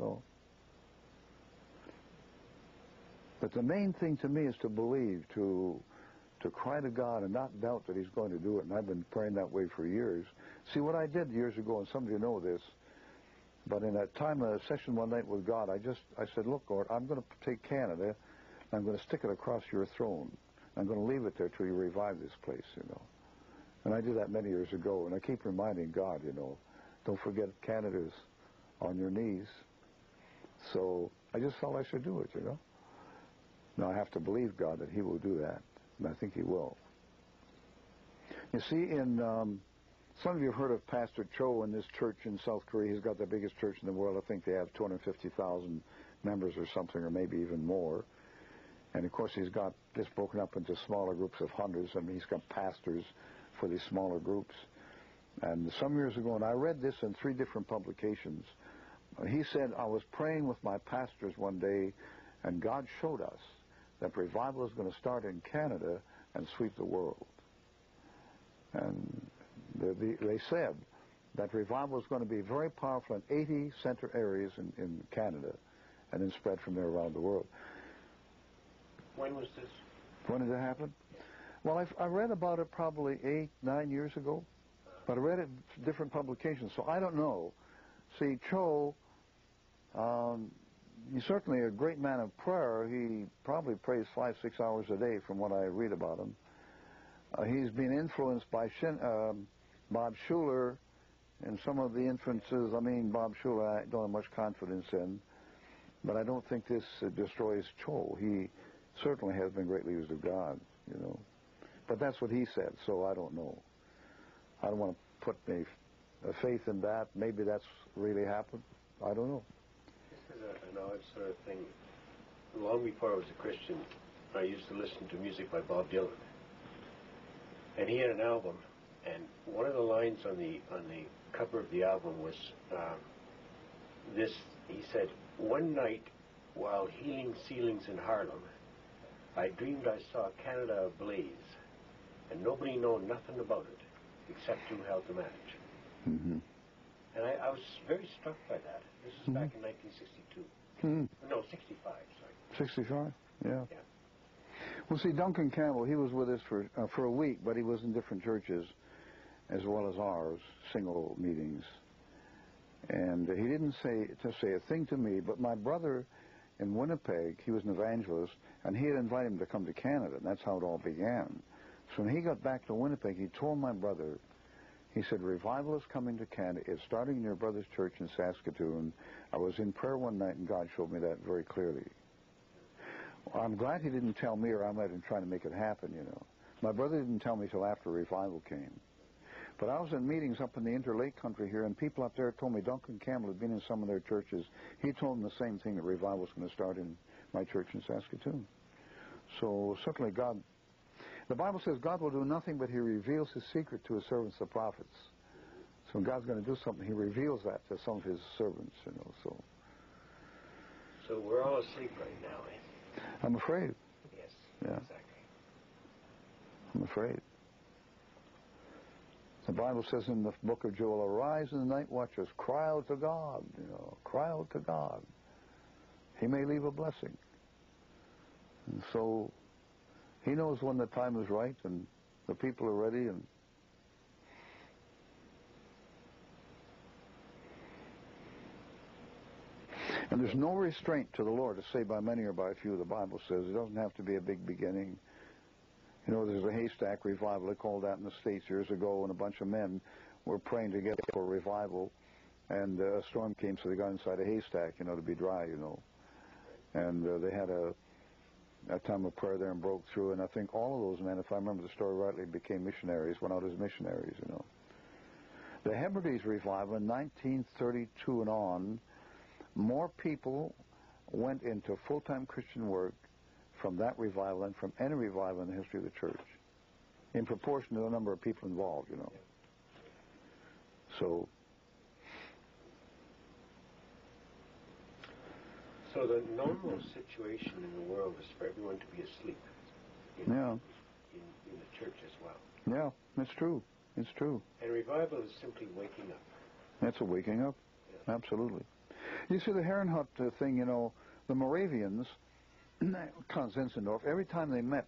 So, but the main thing to me is to believe, to cry to God and not doubt that He's going to do it. And I've been praying that way for years. See, what I did years ago, and some of you know this, but in that time of session one night with God, I said, look, Lord, I'm going to take Canada, and I'm going to stick it across your throne. I'm going to leave it there till you revive this place, you know. And I did that many years ago, and I keep reminding God, you know, don't forget Canada's on your knees. So I just felt I should do it, you know. Now I have to believe God that He will do that, and I think He will. You see, some of you have heard of Pastor Cho in this church in South Korea. He's got the biggest church in the world. I think they have 250,000 members or something, or maybe even more. And, of course, he's got this broken up into smaller groups of hundreds. I mean, he's got pastors for these smaller groups. And some years ago, and I read this in 3 different publications, he said, I was praying with my pastors one day, and God showed us that revival is going to start in Canada and sweep the world. And they said that revival is going to be very powerful in 80 center areas in Canada, and then spread from there around the world. When was this? When did it happen? Well, I read about it probably 8, 9 years ago, but I read it in different publications, so I don't know. See, Cho, he's certainly a great man of prayer. He probably prays 5, 6 hours a day from what I read about him. He's been influenced by Bob Schuller and some of the influences. I mean, Bob Schuller I don't have much confidence in, but I don't think this destroys Cho. He certainly has been greatly used of God, you know. But that's what he said, so I don't know. I don't want to put any faith in that. Maybe that's really happened. I don't know. This is an odd sort of thing. Long before I was a Christian, I used to listen to music by Bob Dylan. And he had an album, and one of the lines on the cover of the album was this. He said, "One night, while healing ceilings in Harlem, I dreamed I saw Canada ablaze, and nobody know nothing about it, except who held the match." Mm-hmm. And I was very struck by that. This was back in 1962. Mm-hmm. No, 65, sorry. 65? Yeah. Yeah. Well, see, Duncan Campbell, he was with us for a week, but he was in different churches as well as ours, single meetings. And he didn't say a thing to me, but my brother in Winnipeg, he was an evangelist, and he had invited him to come to Canada, and that's how it all began. So when he got back to Winnipeg, he told my brother, he said, revival is coming to Canada. It's starting in your brother's church in Saskatoon. I was in prayer one night, and God showed me that very clearly. I'm glad he didn't tell me, or I might have been trying to make it happen, you know. My brother didn't tell me till after revival came. But I was in meetings up in the Interlake country here, and people up there told me Duncan Campbell had been in some of their churches. He told them the same thing, that revival was going to start in my church in Saskatoon. So certainly God, the Bible says God will do nothing but He reveals His secret to His servants, the prophets. So when God's going to do something, He reveals that to some of His servants, you know. So we're all asleep right now, eh? I'm afraid. Yes, yeah. Exactly. I'm afraid. The Bible says in the book of Joel, arise in the night watches, cry out to God, you know, cry out to God. He may leave a blessing. And so He knows when the time is right and the people are ready. And there's no restraint to the Lord to say by many or by few, the Bible says. It doesn't have to be a big beginning. You know, there's a haystack revival, they called that in the States years ago, and a bunch of men were praying together for revival, and a storm came, so they got inside a haystack, you know, to be dry, you know. And they had a time of prayer there and broke through, and I think all of those men, if I remember the story rightly, became missionaries, went out as missionaries, you know. The Hebrides revival in 1932 and on, more people went into full-time Christian work from that revival than from any revival in the history of the church, in proportion to the number of people involved, you know. So the normal situation in the world is for everyone to be asleep. In the church as well. Yeah, it's true. It's true. And revival is simply waking up. That's a waking up. Yeah. Absolutely. You see, the Herrenhut thing, you know, the Moravians, Zinzendorf, every time they met,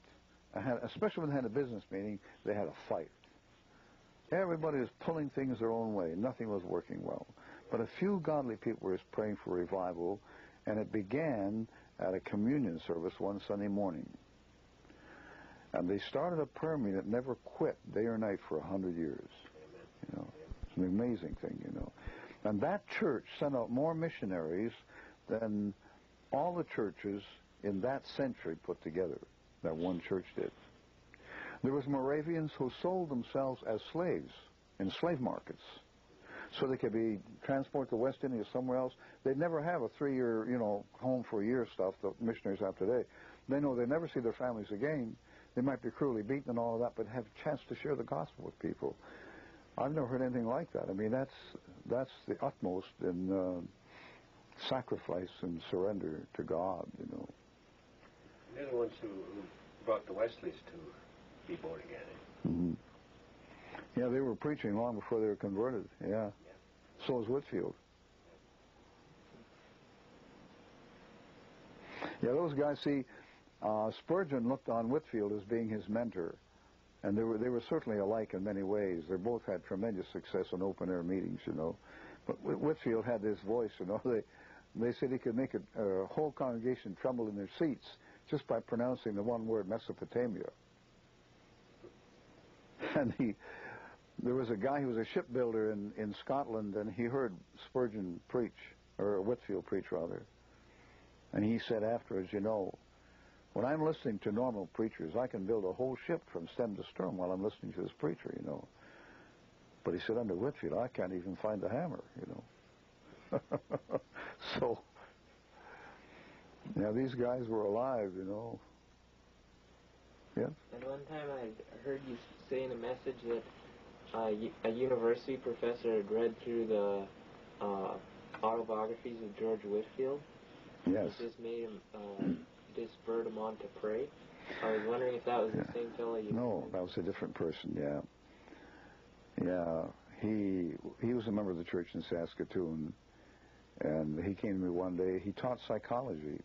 especially when they had a business meeting, they had a fight. Everybody was pulling things their own way. Nothing was working well. But a few godly people were praying for revival, and it began at a communion service one Sunday morning. And they started a prayer meeting that never quit day or night for 100 years. You know, it's an amazing thing, you know. And that church sent out more missionaries than all the churches in that century put together. That one church did. There was Moravians who sold themselves as slaves in slave markets, so they could be transported to West India or somewhere else. They'd never have a 3-year, you know, home for a year stuff that missionaries have today. They know they never see their families again. They might be cruelly beaten and all of that, but have a chance to share the gospel with people. I've never heard anything like that. I mean, that's the utmost in sacrifice and surrender to God, you know. They're the ones who brought the Wesleys to be born again. Mm-hmm. Yeah, they were preaching long before they were converted. Yeah. So was Whitefield. Yeah, those guys, see, Spurgeon looked on Whitefield as being his mentor, and they were certainly alike in many ways. They both had tremendous success in open-air meetings, you know. But Whitefield had this voice, you know. They said he could make a whole congregation tremble in their seats just by pronouncing the one word, Mesopotamia. And there was a guy who was a shipbuilder in Scotland, and he heard Spurgeon preach, or Whitefield preach, rather. And he said afterwards, you know, when I'm listening to normal preachers, I can build a whole ship from stem to stern while I'm listening to this preacher, you know. But he said, under Whitefield, I can't even find the hammer, you know. So, yeah, these guys were alive, you know. Yes? And one time I heard you say in a message that a university professor had read through the autobiographies of George Whitefield. Yes. It just made him, just spurred him on to pray. I was wondering if that was the same fellow you... No, that was a different person, yeah. Yeah, he was a member of the church in Saskatoon, and he came to me one day. He taught psychology,